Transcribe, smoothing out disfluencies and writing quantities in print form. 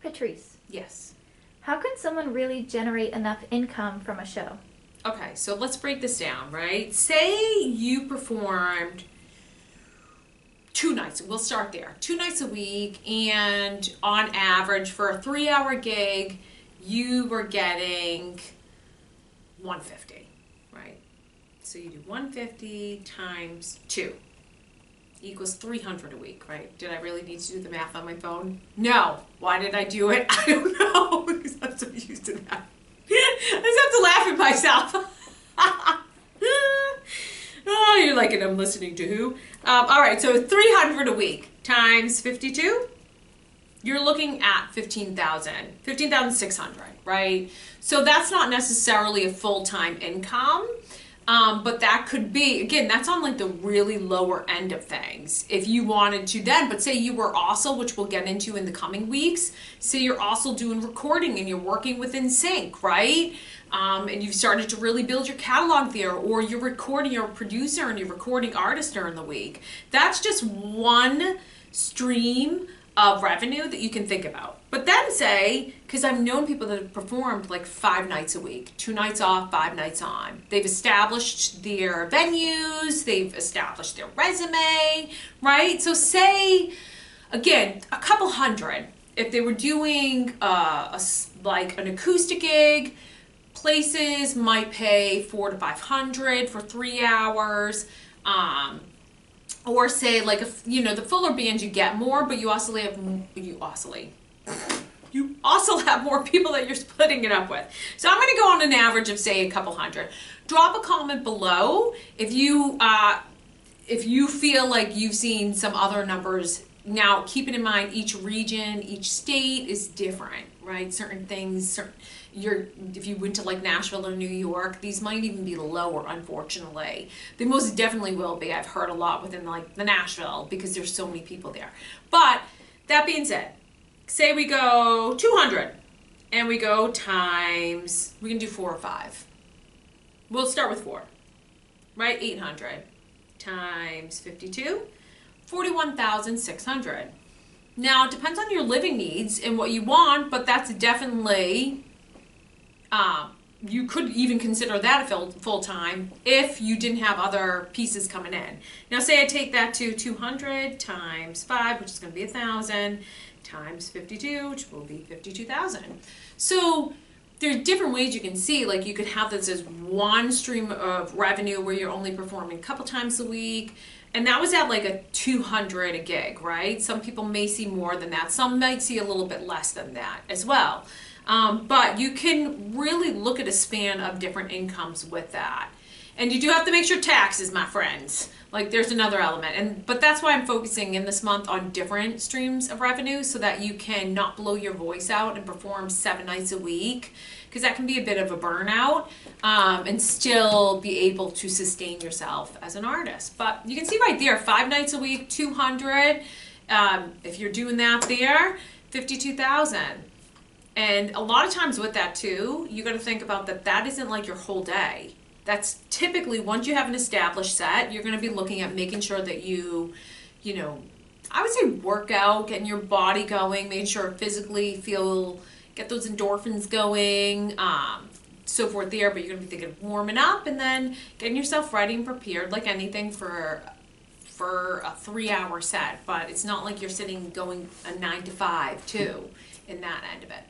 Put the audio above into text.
Patrice, Yes. how can someone really generate enough income from a show? Okay, so let's break this down, right? Say you performed 2 nights. We'll start there. 2 nights a week, and on average, for a 3-hour gig, you were getting $150, right? So you do 150 times 2 equals 300 a week, right? Did I really need to do the math on my phone? No. Why did I do it? I don't know, because I'm so used to that. I just have to laugh at myself. Oh, you're like, and I'm listening to who? All right, so 300 a week times 52, you're looking at 15,600, right? So that's not necessarily a full-time income. But that could be, again, that's on like the really lower end of things. If you wanted to then, but say you were also, which we'll get into in the coming weeks, say you're also doing recording and you're working with NSYNC, right? And you've started to really build your catalog there, or you're recording, you're a producer and you're recording artists during the week. That's just one stream of revenue that you can think about. But then say, because I've known people that have performed like 5 nights a week, 2 nights off, 5 nights on. They've established their venues, they've established their resume, right? So say, again, a couple hundred. If they were doing like an acoustic gig, places might pay $400 to $500 for 3 hours. Or say like, the fuller bands you get more, but you also have more people that you're splitting it up with. So I'm going to go on an average of say a couple hundred. Drop a comment below if you feel like you've seen some other numbers. Now, keeping in mind each region, each state is different, right? Certain things, if you went to like Nashville or New York, these might even be lower, unfortunately. They most definitely will be. I've heard a lot within like the Nashville because there's so many people there. But that being said, say we go 200 and we go times, we can do 4 or 5. We'll start with 4, right? 800 times 52, 41,600. Now, it depends on your living needs and what you want, but that's definitely, you could even consider that a full-time if you didn't have other pieces coming in. Now, say I take that to 200 times 5, which is going to be 1,000, times 52, which will be 52,000. So there's different ways you can see, like you could have this as one stream of revenue where you're only performing a couple times a week. And that was at like a 200 a gig, right? Some people may see more than that. Some might see a little bit less than that as well. But you can really look at a span of different incomes with that. And you do have to make sure taxes, my friends. Like there's another element. But that's why I'm focusing in this month on different streams of revenue so that you can not blow your voice out and perform 7 nights a week, because that can be a bit of a burnout, and still be able to sustain yourself as an artist. But you can see right there, 5 nights a week, 200. If you're doing that there, 52,000. And a lot of times with that too, you got to think about that isn't like your whole day. That's typically, once you have an established set, you're going to be looking at making sure that you I would say work out, getting your body going, make sure physically get those endorphins going, so forth there. But you're going to be thinking of warming up and then getting yourself ready and prepared like anything for a 3-hour set. But it's not like you're sitting going a 9 to 5 too in that end of it.